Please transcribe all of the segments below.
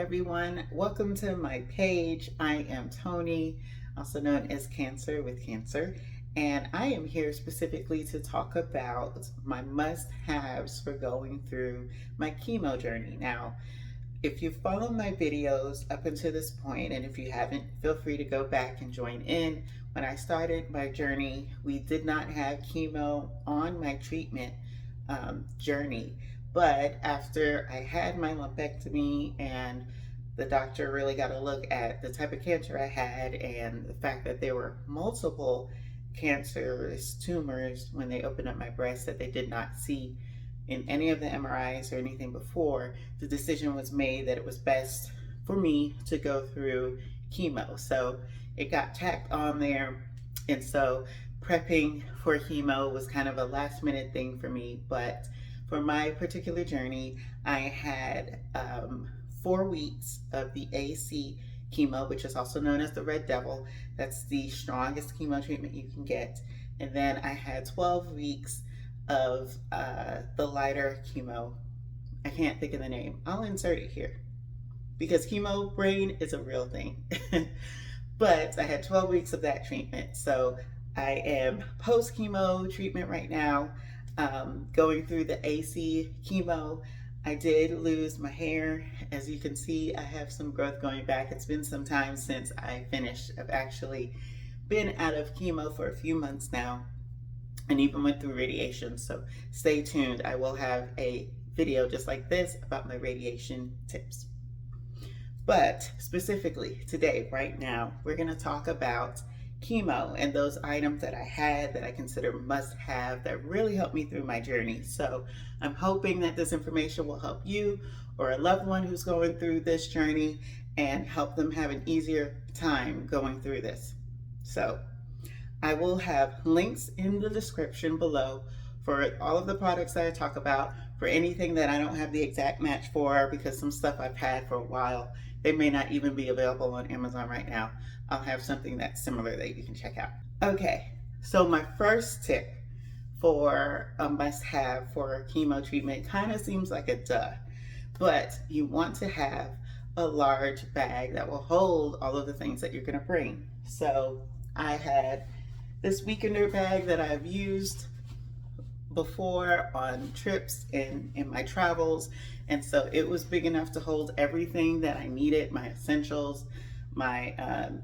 everyone. Welcome to my page. I am Tony, also known as Cancer with Cancer, and I am here specifically to talk about my must-haves for going through my chemo journey. Now, if you've followed my videos up until this point, and if you haven't, feel free to go back and join in. When I started my journey, we did not have chemo on my treatment journey. But after I had my lumpectomy and the doctor really got a look at the type of cancer I had and the fact that there were multiple cancerous tumors when they opened up my breast that they did not see in any of the MRIs or anything before, the decision was made that it was best for me to go through chemo. So it got tacked on there. And so prepping for chemo was kind of a last minute thing for me. But for my particular journey, I had 4 weeks of the AC chemo, which is also known as the Red Devil. That's the strongest chemo treatment you can get. And then I had 12 weeks of the lighter chemo. I can't think of the name. I'll insert it here because chemo brain is a real thing. But I had 12 weeks of that treatment. So I am post chemo treatment right now, going through the AC chemo. I did lose my hair. As you can see, I have some growth going back. It's been some time since I finished. I've actually been out of chemo for a few months now, and even went through radiation. So stay tuned. I will have a video just like this about my radiation tips. But specifically today, right now, we're going to talk about chemo and those items that I had that I consider must have that really helped me through my journey. So I'm hoping that this information will help you or a loved one who's going through this journey and help them have an easier time going through this. So I will have links in the description below for all of the products that I talk about. For anything that I don't have the exact match for, because some stuff I've had for a while, they may not even be available on Amazon right now. I'll have something that's similar that you can check out. Okay, so my first tip for a must-have for chemo treatment kind of seems like a duh, but you want to have a large bag that will hold all of the things that you're going to bring. So I had this weekender bag that I've used before on trips and in my travels, and so it was big enough to hold everything that I needed, my essentials, my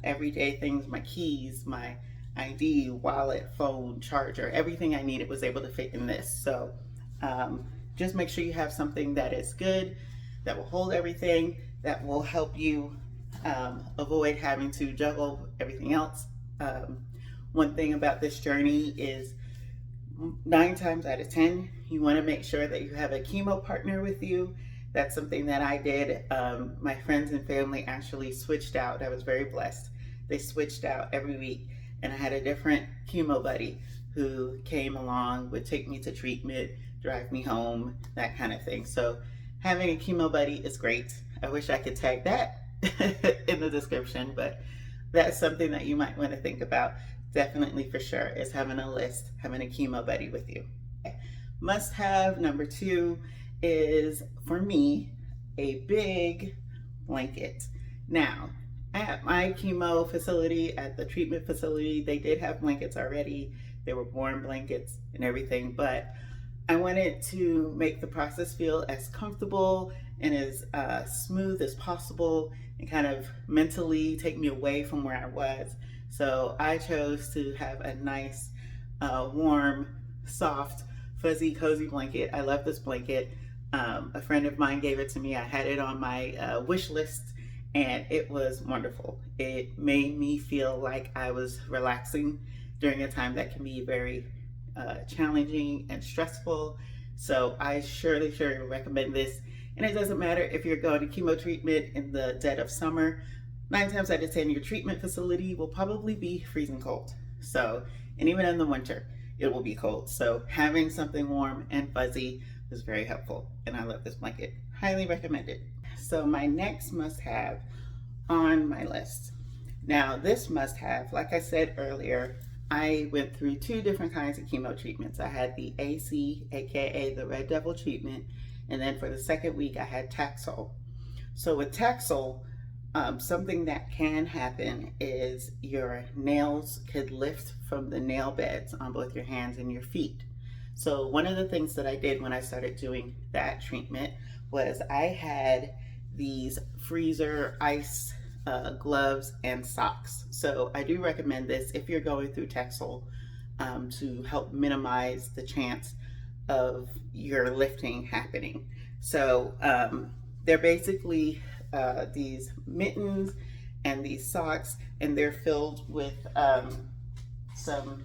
everyday things, my keys, my ID, wallet, phone, charger, everything I needed was able to fit in this. So just make sure you have something that is good, that will hold everything, that will help you avoid having to juggle everything else. One thing about this journey is 9 times out of 10, you want to make sure that you have a chemo partner with you. That's something that I did. My friends and family actually switched out. I was very blessed. They switched out every week, and I had a different chemo buddy who came along, would take me to treatment, drive me home, that kind of thing. So having a chemo buddy is great. I wish I could tag that in the description, but that's something that you might want to think about. Definitely for sure is having a list, having a chemo buddy with you. Must have number 2 is, for me, a big blanket. Now, at my chemo facility, at the treatment facility, they did have blankets already. They were warm blankets and everything, but I wanted to make the process feel as comfortable and as smooth as possible and kind of mentally take me away from where I was. So I chose to have a nice, warm, soft, fuzzy, cozy blanket. I love this blanket. A friend of mine gave it to me. I had it on my wish list, and it was wonderful. It made me feel like I was relaxing during a time that can be very challenging and stressful. So I surely recommend this. And it doesn't matter if you're going to chemo treatment in the dead of summer. 9 times out of 10, your treatment facility will probably be freezing cold. So, and even in the winter, it will be cold. So having something warm and fuzzy is very helpful. And I love this blanket. Highly recommend it. So my next must-have on my list. Now this must-have, like I said earlier, I went through 2 different kinds of chemo treatments. I had the AC, aka the Red Devil treatment, and then for the second week I had Taxol. So with Taxol, something that can happen is your nails could lift from the nail beds on both your hands and your feet. So one of the things that I did when I started doing that treatment was I had these freezer ice gloves and socks. So I do recommend this if you're going through Taxol, to help minimize the chance of your lifting happening. So they're basically these mittens and these socks, and they're filled with some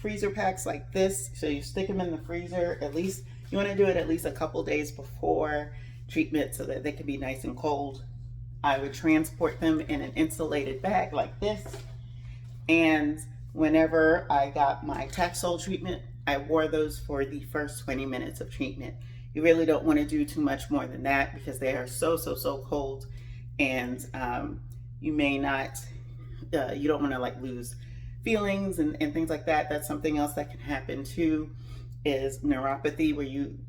freezer packs like this. So you stick them in the freezer. At least you want to do it at least a couple days before treatment so that they can be nice and cold. I would transport them in an insulated bag like this, and whenever I got my Taxol treatment, I wore those for the first 20 minutes of treatment. You really don't want to do too much more than that because they are so cold, and you may not, you don't want to like lose feelings and things like that. That's something else that can happen too, is neuropathy, where you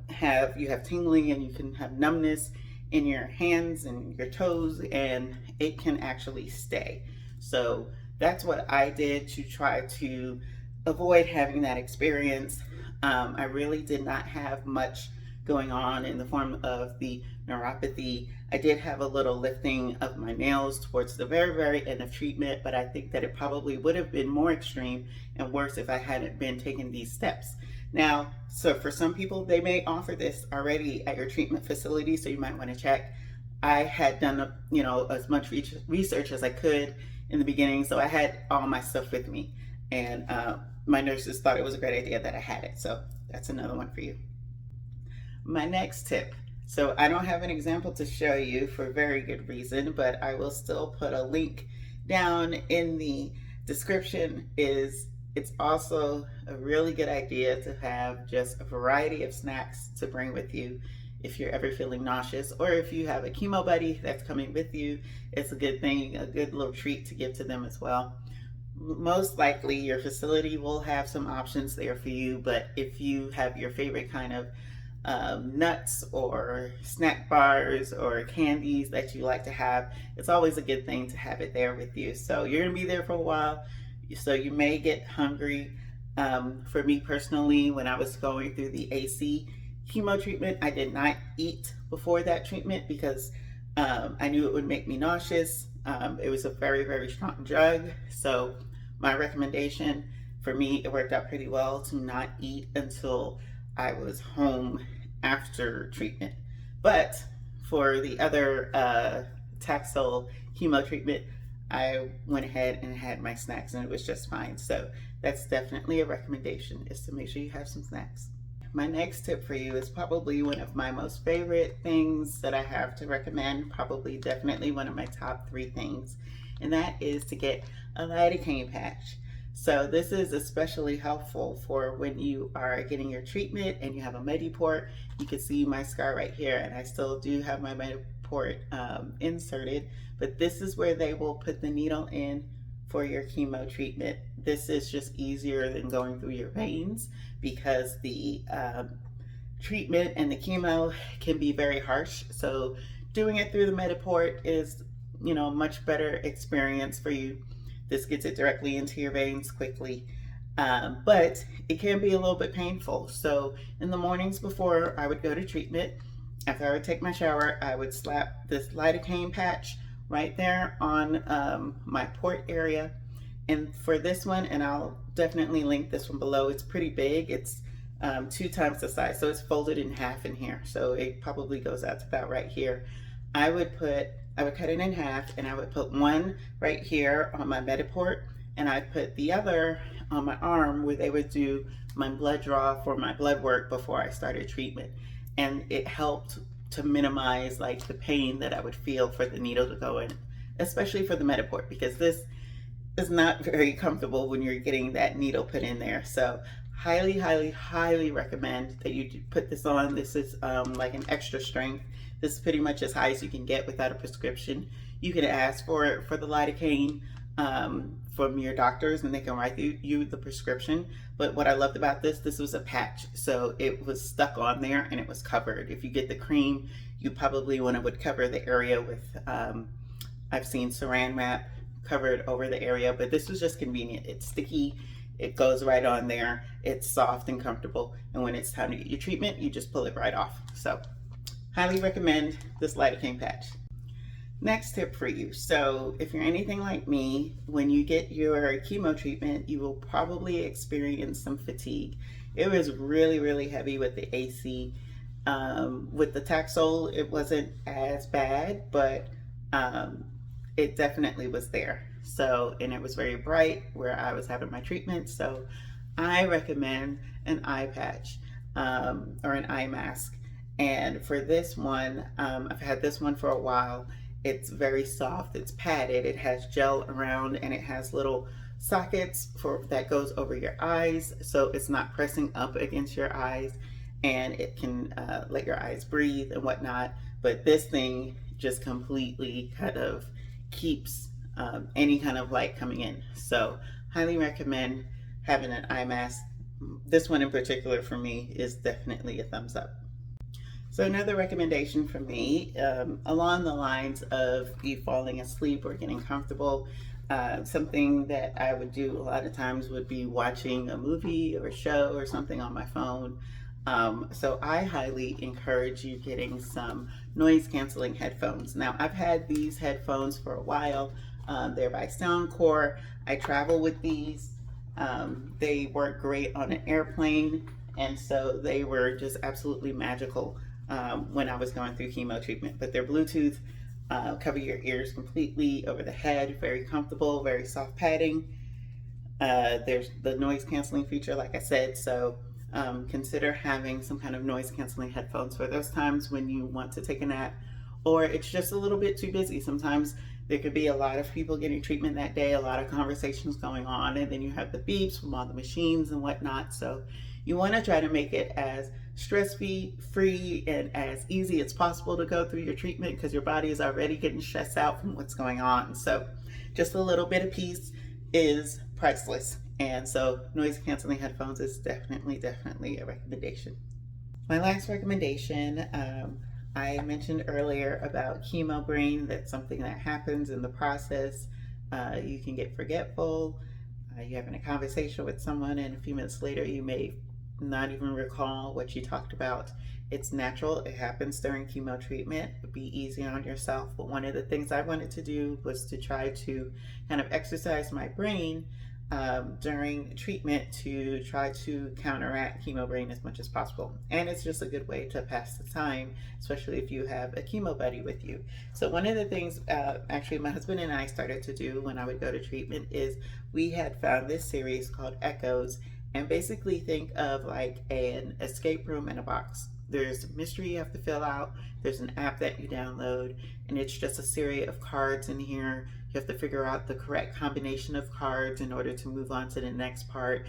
have tingling and you can have numbness in your hands and your toes, and it can actually stay. So that's what I did to try to avoid having that experience. I really did not have much going on in the form of the neuropathy. I did have a little lifting of my nails towards the very end of treatment, but I think that it probably would have been more extreme and worse if I hadn't been taking these steps. Now, so for some people, they may offer this already at your treatment facility, so you might want to check. I had done, as much research as I could in the beginning, so I had all my stuff with me, and my nurses thought it was a great idea that I had it. So that's another one for you. My next tip. So I don't have an example to show you for very good reason, but I will still put a link down in the description. It's also a really good idea to have just a variety of snacks to bring with you if you're ever feeling nauseous, or if you have a chemo buddy that's coming with you. It's a good thing, a good little treat to give to them as well. Most likely your facility will have some options there for you, but if you have your favorite kind of nuts or snack bars or candies that you like to have, it's always a good thing to have it there with you. So you're gonna be there for a while, so you may get hungry. For me personally, when I was going through the AC chemo treatment, I did not eat before that treatment because I knew it would make me nauseous. It was a very strong drug, so my recommendation, for me, it worked out pretty well to not eat until I was home after treatment. But for the other Taxol chemo treatment, I went ahead and had my snacks, and it was just fine. So that's definitely a recommendation, is to make sure you have some snacks. My next tip for you is probably one of my most favorite things that I have to recommend, probably definitely one of my top 3 things, and that is to get a lidocaine patch. So this is especially helpful for when you are getting your treatment and you have a Mediport. You can see my scar right here, and I still do have my Mediport inserted, but this is where they will put the needle in for your chemo treatment. This is just easier than going through your veins because the treatment and the chemo can be very harsh. So doing it through the Mediport is, much better experience for you. This gets it directly into your veins quickly, but it can be a little bit painful. So in the mornings before I would go to treatment, after I would take my shower, I would slap this lidocaine patch right there on my port area. And for this one, and I'll definitely link this one below, it's pretty big. It's 2 times the size, so it's folded in half in here. So it probably goes out to about right here. I would cut it in half, and I would put one right here on my Mediport, and I'd put the other on my arm where they would do my blood draw for my blood work before I started treatment. And it helped to minimize like the pain that I would feel for the needle to go in, especially for the Mediport, because this is not very comfortable when you're getting that needle put in there. So highly recommend that you put this on. This is like an extra strength. This is pretty much as high as you can get without a prescription. You can ask for it for the lidocaine from your doctors, and they can write you the prescription. But what I loved about this was a patch, so it was stuck on there and it was covered. If you get the cream, you probably want to would cover the area with, I've seen saran wrap covered over the area, but this was just convenient. It's sticky, it goes right on there, it's soft and comfortable, and when it's time to get your treatment, you just pull it right off. So highly recommend this lidocaine patch. Next tip for you. So if you're anything like me, when you get your chemo treatment, you will probably experience some fatigue. It was really, really heavy with the AC. With the Taxol, it wasn't as bad, but it definitely was there. So, and it was very bright where I was having my treatment. So I recommend an eye patch or an eye mask. And for this one, I've had this one for a while. It's very soft, it's padded, it has gel around, and it has little sockets that goes over your eyes, so it's not pressing up against your eyes, and it can let your eyes breathe and whatnot. But this thing just completely kind of keeps any kind of light coming in. So highly recommend having an eye mask. This one in particular for me is definitely a thumbs up. So another recommendation from me, along the lines of you falling asleep or getting comfortable, something that I would do a lot of times would be watching a movie or a show or something on my phone. So I highly encourage you getting some noise canceling headphones. Now I've had these headphones for a while. They're by Soundcore. I travel with these. They work great on an airplane, and so they were just absolutely magical when I was going through chemo treatment. But they're Bluetooth, cover your ears completely over the head, very comfortable, very soft padding. There's the noise canceling feature, like I said, so consider having some kind of noise canceling headphones for those times when you want to take a nap or it's just a little bit too busy. Sometimes there could be a lot of people getting treatment that day, a lot of conversations going on, and then you have the beeps from all the machines and whatnot. So you want to try to make it as stress-free and as easy as possible to go through your treatment because your body is already getting stressed out from what's going on. So just a little bit of peace is priceless. And so noise canceling headphones is definitely a recommendation. My last recommendation, I mentioned earlier about chemo brain. That's something that happens in the process. You can get forgetful. You're having a conversation with someone, and a few minutes later, you may not even recall what you talked about. It's natural. It happens during chemo treatment. Be easy on yourself. But one of the things I wanted to do was to try to kind of exercise my brain during treatment to try to counteract chemo brain as much as possible. And it's just a good way to pass the time, especially if you have a chemo buddy with you. So one of the things actually my husband and I started to do when I would go to treatment is we had found this series called Echoes, and basically think of like an escape room in a box. There's a mystery you have to fill out, there's an app that you download, and it's just a series of cards in here. You have to figure out the correct combination of cards in order to move on to the next part.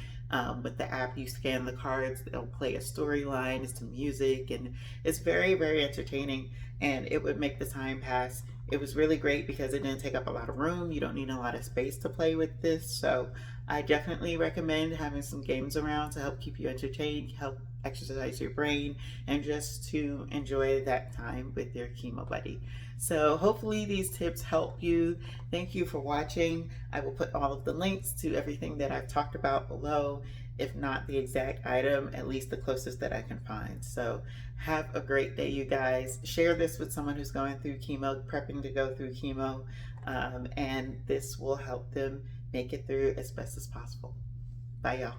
With the app, you scan the cards, it'll play a storyline, it's some music, and it's very entertaining, and it would make the time pass. It was really great because it didn't take up a lot of room. You don't need a lot of space to play with this. So I definitely recommend having some games around to help keep you entertained, help exercise your brain, and just to enjoy that time with your chemo buddy. So hopefully these tips help you. Thank you for watching. I will put all of the links to everything that I've talked about below. If not the exact item, at least the closest that I can find. So have a great day, you guys. Share this with someone who's going through chemo, prepping to go through chemo, and this will help them make it through as best as possible. Bye, y'all.